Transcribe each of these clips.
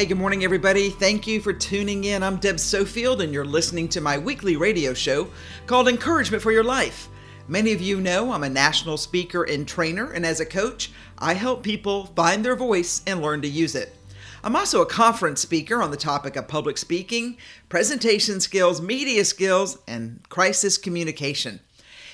Hey, good morning, everybody. Thank you for tuning in. I'm Deb Sofield, and you're listening to my weekly radio show called Encouragement for Your Life. Many of you know I'm a national speaker and trainer, and as a coach, I help people find their voice and learn to use it. I'm also a conference speaker on the topic of public speaking, presentation skills, media skills, and crisis communication.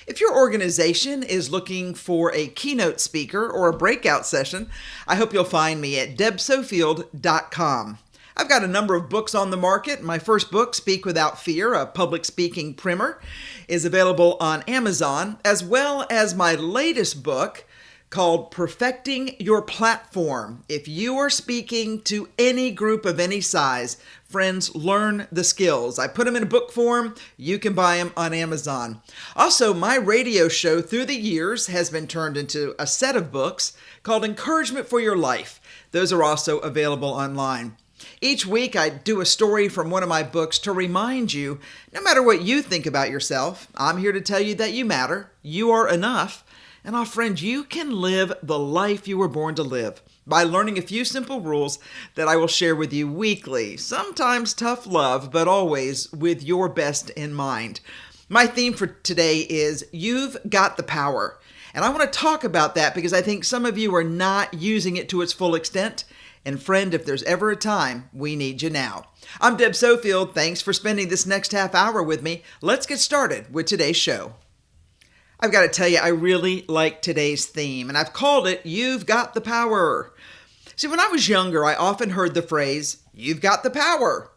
If your organization is looking for a keynote speaker or a breakout session, I hope you'll find me at debsofield.com. I've got a number of books on the market. My first book, Speak Without Fear, a public speaking primer, is available on Amazon, as well as my latest book called Perfecting Your Platform. If you are speaking to any group of any size, friends, learn the skills. I put them in a book form. You can buy them on Amazon. Also, my radio show through the years has been turned into a set of books called Encouragement for Your Life. Those are also available online. Each week, I do a story from one of my books to remind you, no matter what you think about yourself, I'm here to tell you that you matter, you are enough, and friend, you can live the life you were born to live by learning a few simple rules that I will share with you weekly. Sometimes tough love, but always with your best in mind. My theme for today is You've Got the Power. And I want to talk about that because I think some of you are not using it to its full extent. And friend, if there's ever a time, we need you now. I'm Deb Sofield. Thanks for spending this next half hour with me. Let's get started with today's show. I've got to tell you, I really like today's theme, and I've called it, You've Got the Power. See, when I was younger, I often heard the phrase, You've got the power.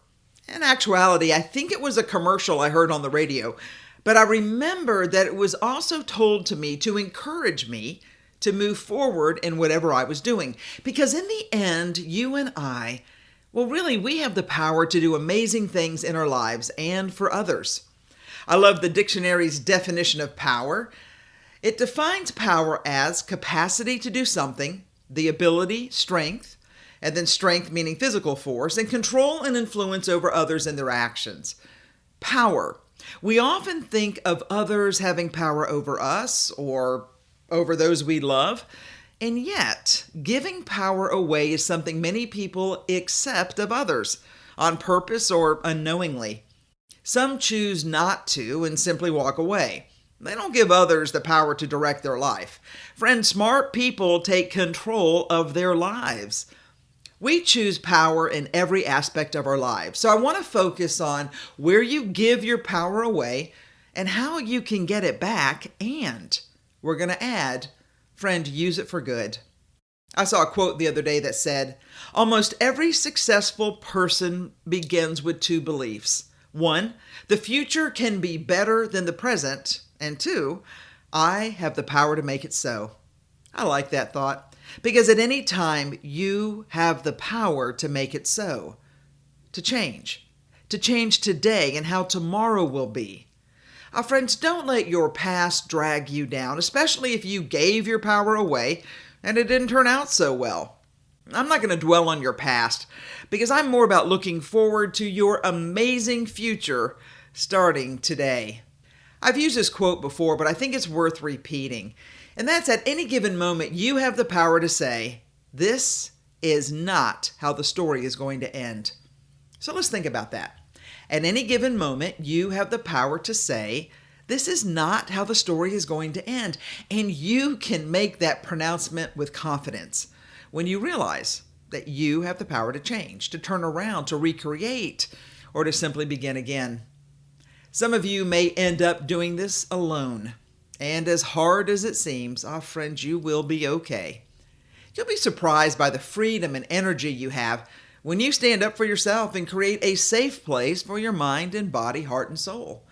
In actuality, I think it was a commercial I heard on the radio, but I remember that it was also told to me to encourage me to move forward in whatever I was doing. Because in the end, you and I, we have the power to do amazing things in our lives and for others. I love the dictionary's definition of power. It defines power as capacity to do something, the ability, strength, and then strength meaning physical force, and control and influence over others and their actions. Power. We often think of others having power over us or over those we love, and yet giving power away is something many people accept of others, on purpose or unknowingly. Some choose not to and simply walk away. They don't give others the power to direct their life. Friends, smart people take control of their lives. We choose power in every aspect of our lives. So I want to focus on where you give your power away and how you can get it back. And we're going to add, friend, use it for good. I saw a quote the other day that said, almost every successful person begins with two beliefs. 1, the future can be better than the present. And 2, I have the power to make it so. I like that thought because at any time you have the power to make it so. To change today and how tomorrow will be. Friends, don't let your past drag you down, especially if you gave your power away and it didn't turn out so well. I'm not going to dwell on your past because I'm more about looking forward to your amazing future starting today. I've used this quote before, but I think it's worth repeating. And that's at any given moment, you have the power to say, this is not how the story is going to end. So let's think about that. At any given moment, you have the power to say, this is not how the story is going to end. And you can make that pronouncement with confidence when you realize that you have the power to change, to turn around, to recreate, or to simply begin again. Some of you may end up doing this alone. And as hard as it seems, friends, you will be okay. You'll be surprised by the freedom and energy you have when you stand up for yourself and create a safe place for your mind and body, heart, and soul.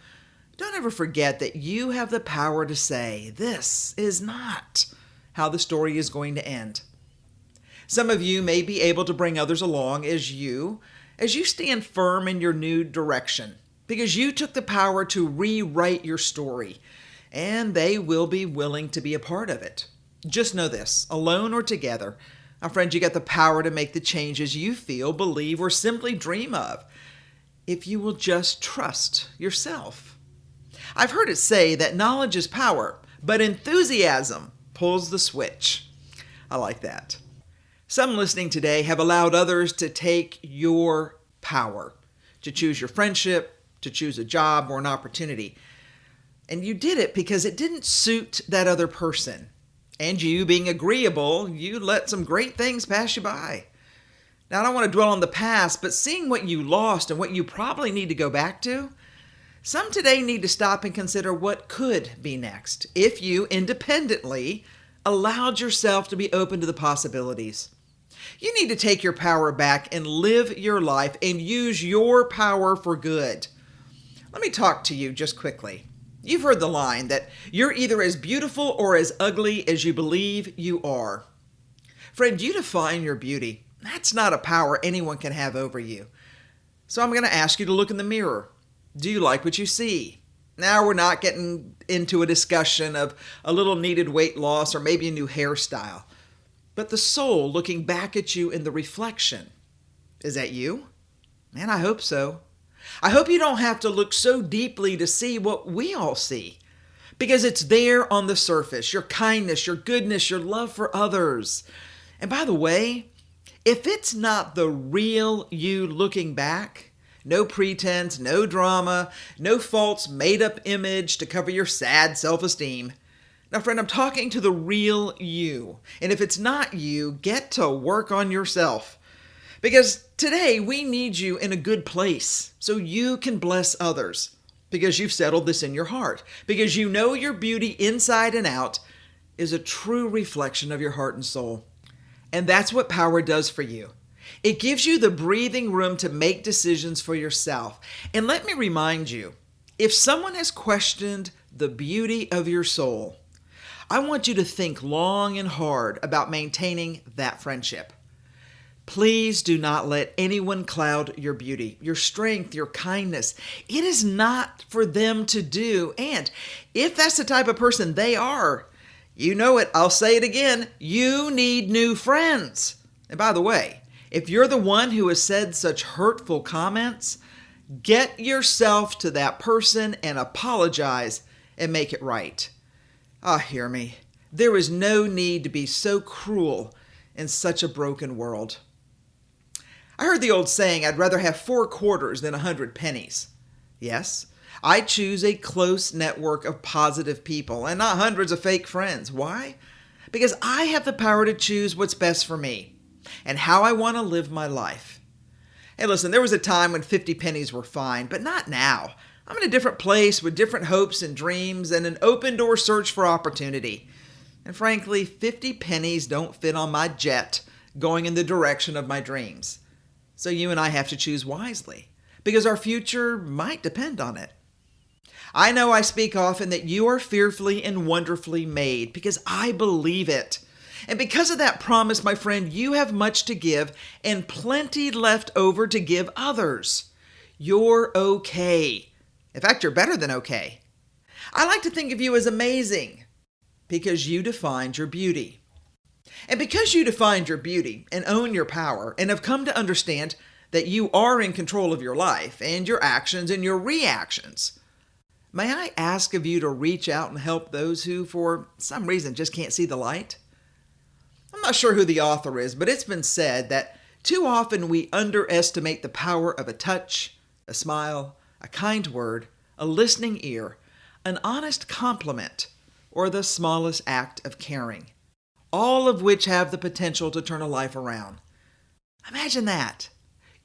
Don't ever forget that you have the power to say, this is not how the story is going to end. Some of you may be able to bring others along as you stand firm in your new direction because you took the power to rewrite your story, and they will be willing to be a part of it. Just know this, alone or together, friends, you got the power to make the changes you feel, believe, or simply dream of if you will just trust yourself. I've heard it say that knowledge is power, but enthusiasm pulls the switch. I like that. Some listening today have allowed others to take your power, to choose your friendship, to choose a job or an opportunity. And you did it because it didn't suit that other person. And you, being agreeable, you let some great things pass you by. Now, I don't want to dwell on the past, but seeing what you lost and what you probably need to go back to, some today need to stop and consider what could be next if you independently allowed yourself to be open to the possibilities. You need to take your power back and live your life and use your power for good. Let me talk to you just quickly. You've heard the line that you're either as beautiful or as ugly as you believe you are. Friend, you define your beauty. That's not a power anyone can have over you. So I'm going to ask you to look in the mirror. Do you like what you see? Now, we're not getting into a discussion of a little needed weight loss or maybe a new hairstyle. But the soul looking back at you in the reflection. Is that you? Man, I hope so. I hope you don't have to look so deeply to see what we all see. Because it's there on the surface. Your kindness, your goodness, your love for others. And by the way, if it's not the real you looking back, no pretense, no drama, no false made-up image to cover your sad self-esteem. Now, friend, I'm talking to the real you. And if it's not you, get to work on yourself. Because today we need you in a good place so you can bless others. Because you've settled this in your heart. Because you know your beauty inside and out is a true reflection of your heart and soul. And that's what power does for you. It gives you the breathing room to make decisions for yourself. And let me remind you, if someone has questioned the beauty of your soul, I want you to think long and hard about maintaining that friendship. Please do not let anyone cloud your beauty, your strength, your kindness. It is not for them to do. And if that's the type of person they are, you know it, I'll say it again, you need new friends. And by the way, if you're the one who has said such hurtful comments, get yourself to that person and apologize and make it right. Hear me. There is no need to be so cruel in such a broken world. I heard the old saying, I'd rather have 4 quarters than 100 pennies. Yes, I choose a close network of positive people and not hundreds of fake friends. Why? Because I have the power to choose what's best for me and how I want to live my life. Hey, listen, there was a time when 50 pennies were fine, but not now. I'm in a different place with different hopes and dreams and an open door search for opportunity. And frankly, 50 pennies don't fit on my jet going in the direction of my dreams. So you and I have to choose wisely because our future might depend on it. I know I speak often that you are fearfully and wonderfully made because I believe it. And because of that promise, my friend, you have much to give and plenty left over to give others. You're okay. In fact, you're better than okay. I like to think of you as amazing because you defined your beauty. And because you defined your beauty and own your power and have come to understand that you are in control of your life and your actions and your reactions, may I ask of you to reach out and help those who, for some reason, just can't see the light? I'm not sure who the author is, but it's been said that too often we underestimate the power of a touch, a smile, a kind word, a listening ear, an honest compliment, or the smallest act of caring, all of which have the potential to turn a life around. Imagine that.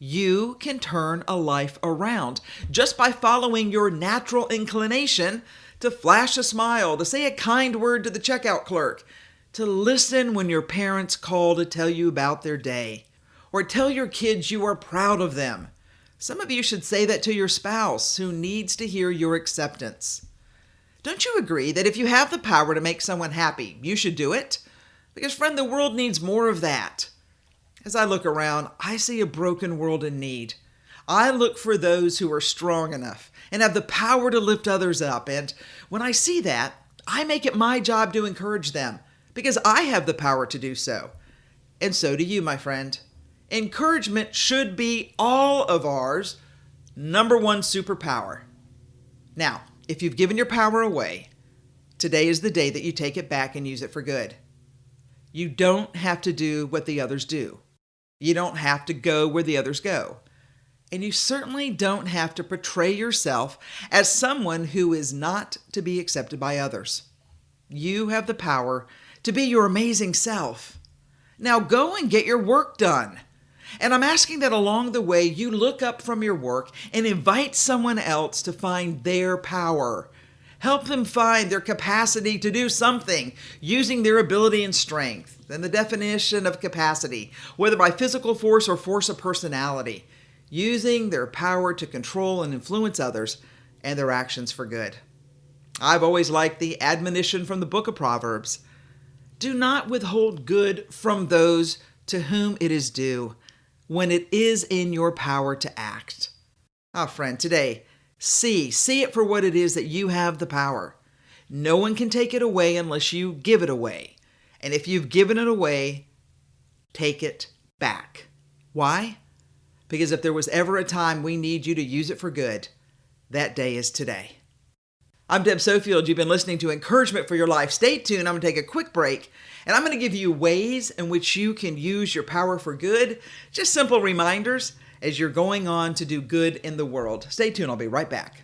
You can turn a life around just by following your natural inclination to flash a smile, to say a kind word to the checkout clerk, to listen when your parents call to tell you about their day, or tell your kids you are proud of them. Some of you should say that to your spouse who needs to hear your acceptance. Don't you agree that if you have the power to make someone happy, you should do it? Because, friend, the world needs more of that. As I look around, I see a broken world in need. I look for those who are strong enough and have the power to lift others up. And when I see that, I make it my job to encourage them because I have the power to do so. And so do you, my friend. Encouragement should be all of ours number one superpower. Now, if you've given your power away, today is the day that you take it back and use it for good. You don't have to do what the others do. You don't have to go where the others go. And you certainly don't have to portray yourself as someone who is not to be accepted by others. You have the power to be your amazing self. Now go and get your work done. And I'm asking that along the way you look up from your work and invite someone else to find their power. Help them find their capacity to do something using their ability and strength. And the definition of capacity, whether by physical force or force of personality, using their power to control and influence others and their actions for good. I've always liked the admonition from the book of Proverbs. Do not withhold good from those to whom it is due when it is in your power to act. Friend, today, see it for what it is that you have the power. No one can take it away unless you give it away. And if you've given it away, take it back. Why? Because if there was ever a time we need you to use it for good, that day is today. I'm Deb Sofield. You've been listening to Encouragement for Your Life. Stay tuned. I'm going to take a quick break, and I'm going to give you ways in which you can use your power for good. Just simple reminders as you're going on to do good in the world. Stay tuned. I'll be right back.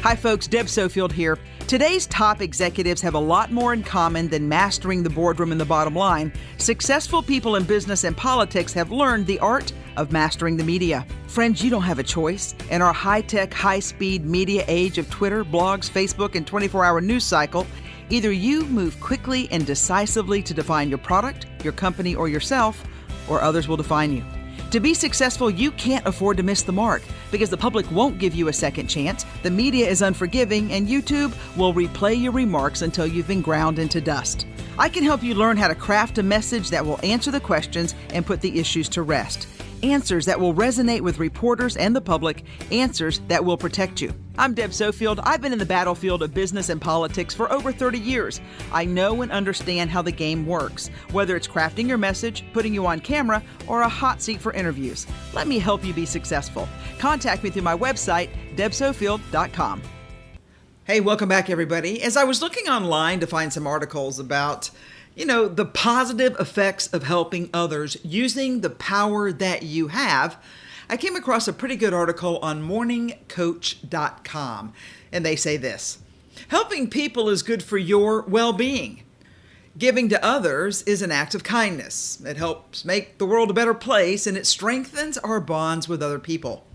Hi, folks. Deb Sofield here. Today's top executives have a lot more in common than mastering the boardroom and the bottom line. Successful people in business and politics have learned the art of mastering the media. Friends, you don't have a choice. In our high-tech, high-speed media age of Twitter, blogs, Facebook, and 24-hour news cycle, either you move quickly and decisively to define your product, your company, or yourself, or others will define you. To be successful, you can't afford to miss the mark because the public won't give you a second chance, the media is unforgiving, and YouTube will replay your remarks until you've been ground into dust. I can help you learn how to craft a message that will answer the questions and put the issues to rest. Answers that will resonate with reporters and the public, answers that will protect you. I'm Deb Sofield. I've been in the battlefield of business and politics for over 30 years. I know and understand how the game works, whether it's crafting your message, putting you on camera, or a hot seat for interviews. Let me help you be successful. Contact me through my website, debsofield.com. Hey, welcome back, everybody. As I was looking online to find some articles about the positive effects of helping others using the power that you have, I came across a pretty good article on morningcoach.com, and they say this: helping people is good for your well-being. Giving to others is an act of kindness. It helps make the world a better place, and it strengthens our bonds with other people.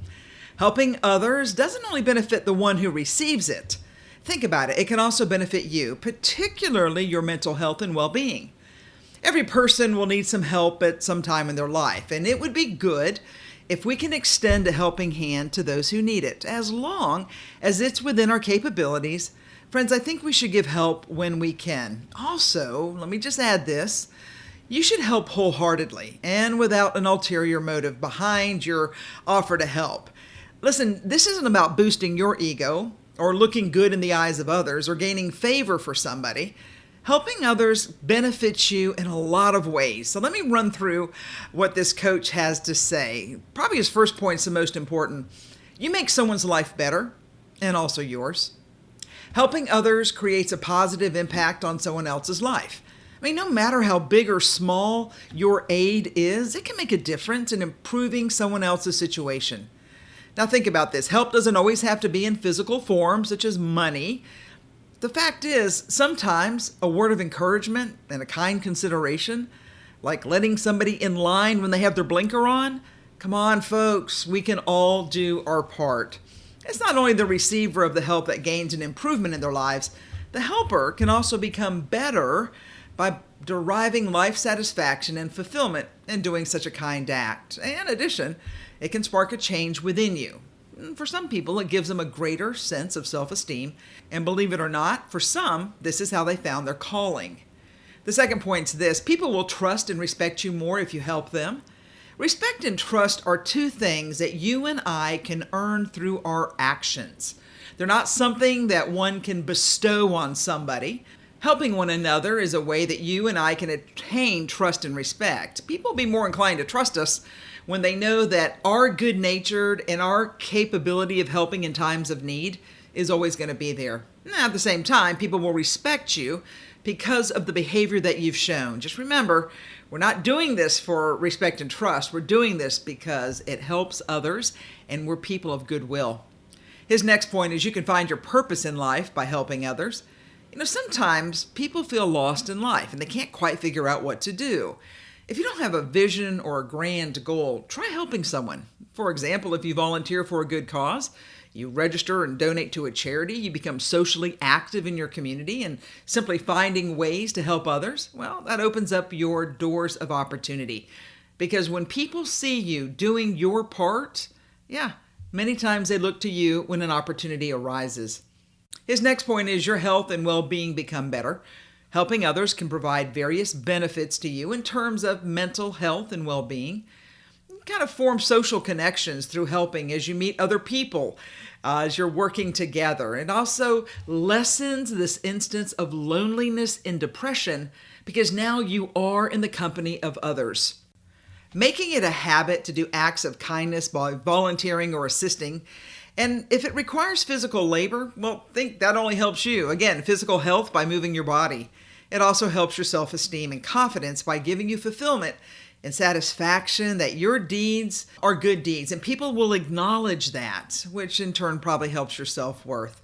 Helping others doesn't only benefit the one who receives it. Think about it. It can also benefit you, particularly your mental health and well-being. Every person will need some help at some time in their life, and it would be good if we can extend a helping hand to those who need it, as long as it's within our capabilities. Friends, I think we should give help when we can. Also, let me just add this: you should help wholeheartedly and without an ulterior motive behind your offer to help. Listen, this isn't about boosting your ego or looking good in the eyes of others, or gaining favor for somebody. Helping others benefits you in a lot of ways. So let me run through what this coach has to say. Probably his first point is the most important. You make someone's life better, and also yours. Helping others creates a positive impact on someone else's life. No matter how big or small your aid is, it can make a difference in improving someone else's situation. Now think about this. Help doesn't always have to be in physical form, such as money. The fact is, sometimes a word of encouragement and a kind consideration, like letting somebody in line when they have their blinker on, come on, folks, we can all do our part. It's not only the receiver of the help that gains an improvement in their lives, the helper can also become better by deriving life satisfaction and fulfillment in doing such a kind act. In addition, it can spark a change within you. For some people, it gives them a greater sense of self-esteem, and believe it or not, for some, this is how they found their calling. The second point is this: people will trust and respect you more if you help them. Respect and trust are two things that you and I can earn through our actions. They're not something that one can bestow on somebody. Helping one another is a way that you and I can attain trust and respect. People will be more inclined to trust us when they know that our good-natured and our capability of helping in times of need is always going to be there. Now, at the same time, people will respect you because of the behavior that you've shown. Just remember, we're not doing this for respect and trust. We're doing this because it helps others and we're people of goodwill. His next point is you can find your purpose in life by helping others. Sometimes people feel lost in life and they can't quite figure out what to do. If you don't have a vision or a grand goal, try helping someone. For example, if you volunteer for a good cause, you register and donate to a charity, you become socially active in your community, and simply finding ways to help others, well, that opens up your doors of opportunity. Because when people see you doing your part, many times they look to you when an opportunity arises. His next point is your health and well-being become better. Helping others can provide various benefits to you in terms of mental health and well-being. You kind of form social connections through helping as you meet other people, as you're working together. It also lessens this instance of loneliness and depression because now you are in the company of others. Making it a habit to do acts of kindness by volunteering or assisting. And if it requires physical labor, well, think that only helps you. Again, physical health by moving your body. It also helps your self-esteem and confidence by giving you fulfillment and satisfaction that your deeds are good deeds. And people will acknowledge that, which in turn probably helps your self-worth.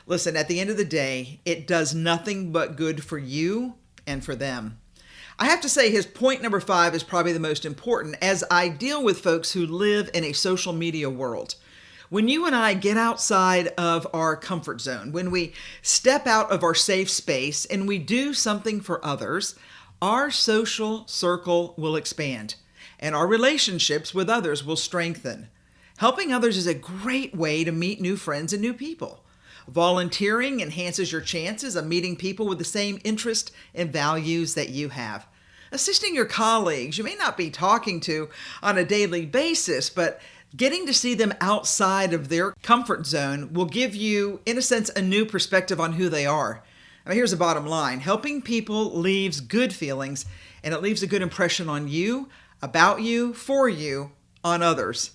Listen, at the end of the day, it does nothing but good for you and for them. I have to say his point number 5 is probably the most important as I deal with folks who live in a social media world. When you and I get outside of our comfort zone, when we step out of our safe space and we do something for others, our social circle will expand and our relationships with others will strengthen. Helping others is a great way to meet new friends and new people. Volunteering enhances your chances of meeting people with the same interests and values that you have. Assisting your colleagues you may not be talking to on a daily basis, but getting to see them outside of their comfort zone will give you, in a sense, a new perspective on who they are. I mean, here's the bottom line. Helping people leaves good feelings, and it leaves a good impression on you, about you, for you, on others.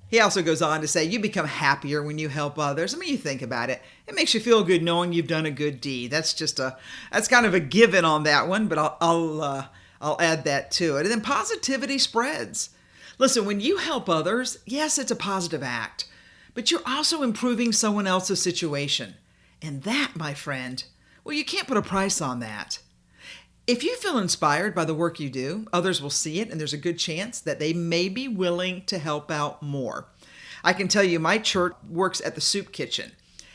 He also goes on to say you become happier when you help others. I mean, you think about it. It makes you feel good knowing you've done a good deed. That's kind of a given on that one, but I'll add that to it. And then positivity spreads. Listen, when you help others, yes, it's a positive act, but you're also improving someone else's situation. And that, my friend, well, you can't put a price on that. If you feel inspired by the work you do, others will see it, and there's a good chance that they may be willing to help out more. I can tell you my church works at the soup kitchen.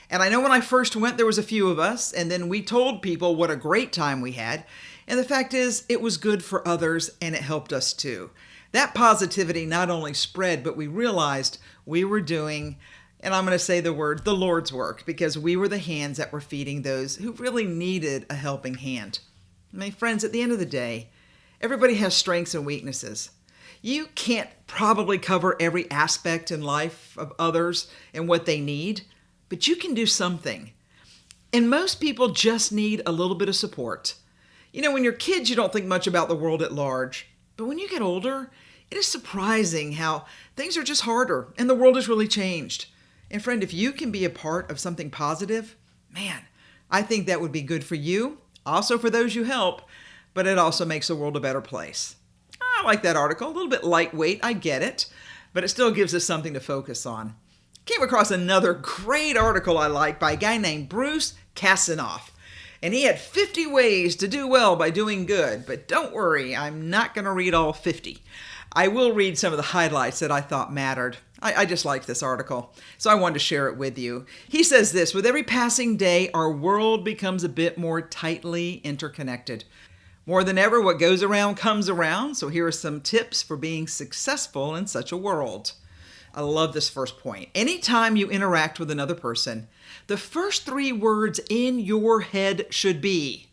And I know when I first went, there was a few of us, and then we told people what a great time we had. And the fact is, it was good for others, and it helped us too. That positivity not only spread, but we realized we were doing, and I'm going to say the word, the Lord's work, because we were the hands that were feeding those who really needed a helping hand. My friends, at the end of the day, everybody has strengths and weaknesses. You can't probably cover every aspect in life of others and what they need, but you can do something. And most people just need a little bit of support. When you're kids, you don't think much about the world at large. But when you get older, it is surprising how things are just harder and the world has really changed. And friend, if you can be a part of something positive, man, I think that would be good for you, also for those you help, but it also makes the world a better place. I like that article, a little bit lightweight, I get it, but it still gives us something to focus on. Came across another great article I like by a guy named Bruce Kasanoff. And he had 50 ways to do well by doing good. But don't worry, I'm not going to read all 50. I will read some of the highlights that I thought mattered. I just liked this article, so I wanted to share it with you. He says this, with every passing day, our world becomes a bit more tightly interconnected. More than ever, what goes around comes around. So here are some tips for being successful in such a world. I love this first point. Anytime you interact with another person, the first 3 words in your head should be,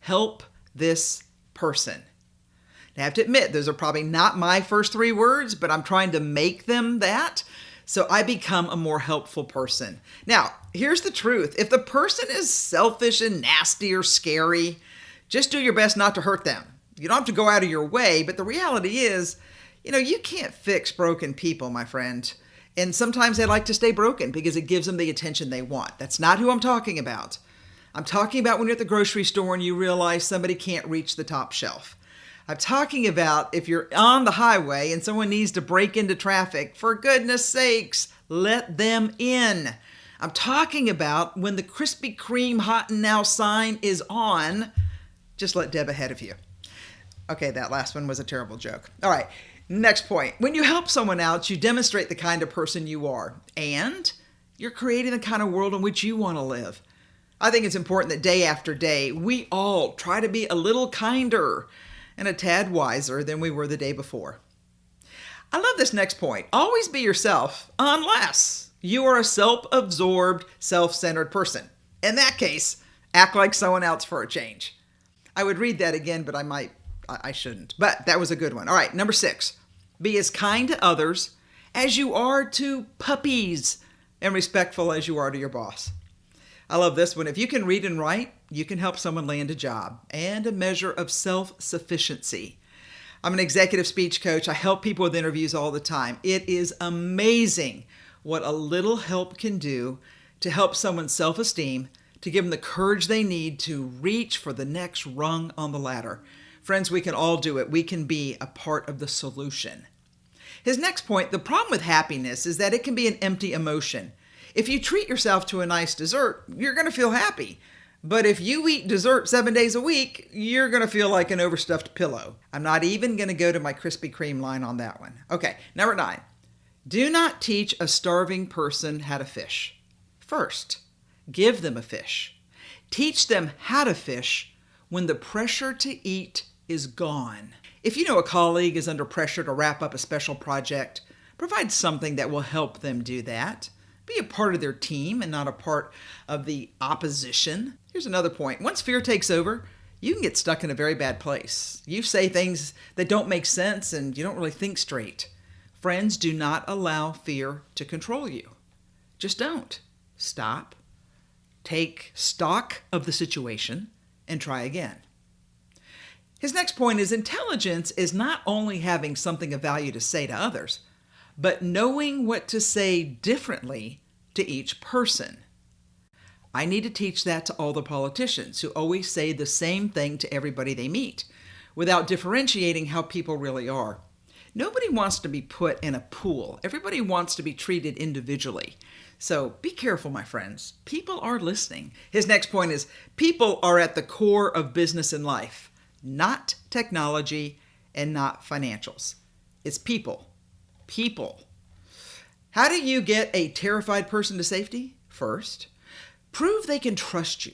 help this person. Now, I have to admit, those are probably not my first 3 words, but I'm trying to make them that, so I become a more helpful person. Now, here's the truth. If the person is selfish and nasty or scary, just do your best not to hurt them. You don't have to go out of your way, but the reality is, you can't fix broken people, my friend. And sometimes they like to stay broken because it gives them the attention they want. That's not who I'm talking about. I'm talking about when you're at the grocery store and you realize somebody can't reach the top shelf. I'm talking about if you're on the highway and someone needs to break into traffic. For goodness sakes, let them in. I'm talking about when the Krispy Kreme hot and now sign is on, just let Deb ahead of you. Okay, that last one was a terrible joke. All right, next point. When you help someone out, you demonstrate the kind of person you are, and you're creating the kind of world in which you want to live. I think it's important that day after day, we all try to be a little kinder and a tad wiser than we were the day before. I love this next point. Always be yourself, unless you are a self-absorbed, self-centered person. In that case, act like someone else for a change. I would read that again, but I shouldn't. But that was a good one. All right, number 6. Be as kind to others as you are to puppies and respectful as you are to your boss. I love this one. If you can read and write, you can help someone land a job and a measure of self-sufficiency. I'm an executive speech coach. I help people with interviews all the time. It is amazing what a little help can do to help someone's self-esteem, to give them the courage they need to reach for the next rung on the ladder. Friends, we can all do it. We can be a part of the solution. His next point, the problem with happiness is that it can be an empty emotion. If you treat yourself to a nice dessert, you're going to feel happy. But if you eat dessert 7 days a week, you're going to feel like an overstuffed pillow. I'm not even going to go to my Krispy Kreme line on that one. Okay, number 9. Do not teach a starving person how to fish. First, give them a fish. Teach them how to fish when the pressure to eat is gone. If you know a colleague is under pressure to wrap up a special project, provide something that will help them do that. Be a part of their team and not a part of the opposition. Here's another point. Once fear takes over, you can get stuck in a very bad place. You say things that don't make sense and you don't really think straight. Friends, do not allow fear to control you. Just don't. Stop. Take stock of the situation and try again. His next point is intelligence is not only having something of value to say to others, but knowing what to say differently to each person. I need to teach that to all the politicians who always say the same thing to everybody they meet, without differentiating how people really are. Nobody wants to be put in a pool. Everybody wants to be treated individually. So be careful, my friends. People are listening. His next point is people are at the core of business and life, not technology and not financials. It's people. People. How do you get a terrified person to safety? First, prove they can trust you.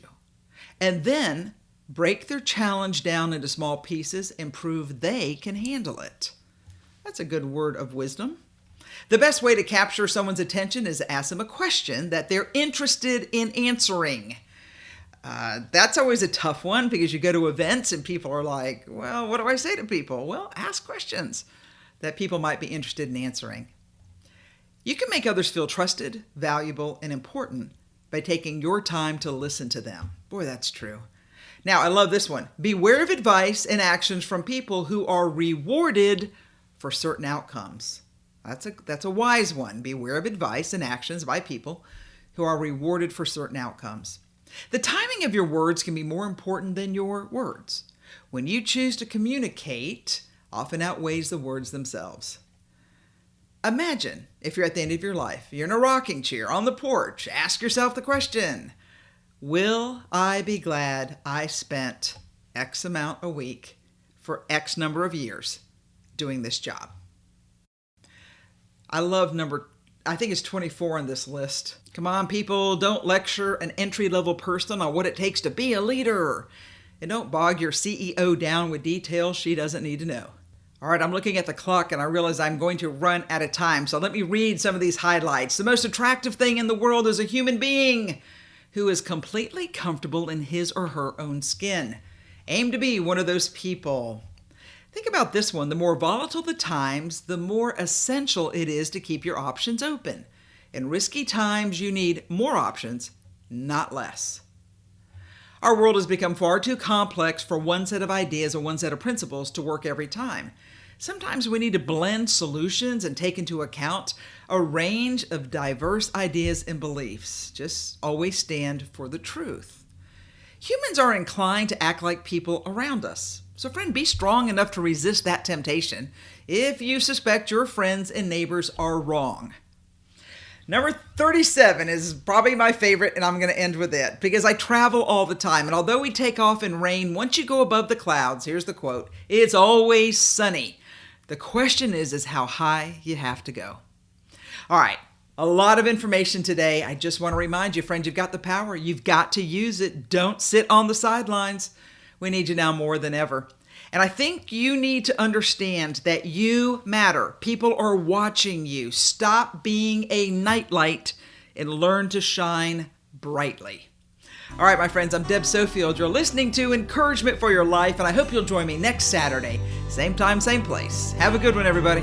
And then break their challenge down into small pieces and prove they can handle it. That's a good word of wisdom. The best way to capture someone's attention is to ask them a question that they're interested in answering. That's always a tough one because you go to events and people are like, well, what do I say to people? Well, ask questions that people might be interested in answering. You can make others feel trusted, valuable, and important by taking your time to listen to them. Boy, that's true. Now, I love this one. Beware of advice and actions from people who are rewarded for certain outcomes. That's a wise one. Beware of advice and actions by people who are rewarded for certain outcomes. The timing of your words can be more important than your words. When you choose to communicate, often outweighs the words themselves. Imagine if you're at the end of your life, you're in a rocking chair on the porch, ask yourself the question, will I be glad I spent X amount a week for X number of years doing this job? I love I think it's 24 on this list. Come on, people, don't lecture an entry-level person on what it takes to be a leader. And don't bog your CEO down with details she doesn't need to know. All right, I'm looking at the clock and I realize I'm going to run out of time. So let me read some of these highlights. The most attractive thing in the world is a human being who is completely comfortable in his or her own skin. Aim to be one of those people. Think about this one. The more volatile the times, the more essential it is to keep your options open. In risky times, you need more options, not less. Our world has become far too complex for one set of ideas or one set of principles to work every time. Sometimes we need to blend solutions and take into account a range of diverse ideas and beliefs. Just always stand for the truth. Humans are inclined to act like people around us. So friend, be strong enough to resist that temptation if you suspect your friends and neighbors are wrong. Number 37 is probably my favorite, and I'm going to end with it because I travel all the time. And although we take off in rain, once you go above the clouds, here's the quote, it's always sunny. The question is how high you have to go. All right, a lot of information today. I just want to remind you, friends, you've got the power. You've got to use it. Don't sit on the sidelines. We need you now more than ever. And I think you need to understand that you matter. People are watching you. Stop being a nightlight and learn to shine brightly. All right, my friends, I'm Deb Sofield. You're listening to Encouragement for Your Life, and I hope you'll join me next Saturday. Same time, same place. Have a good one, everybody.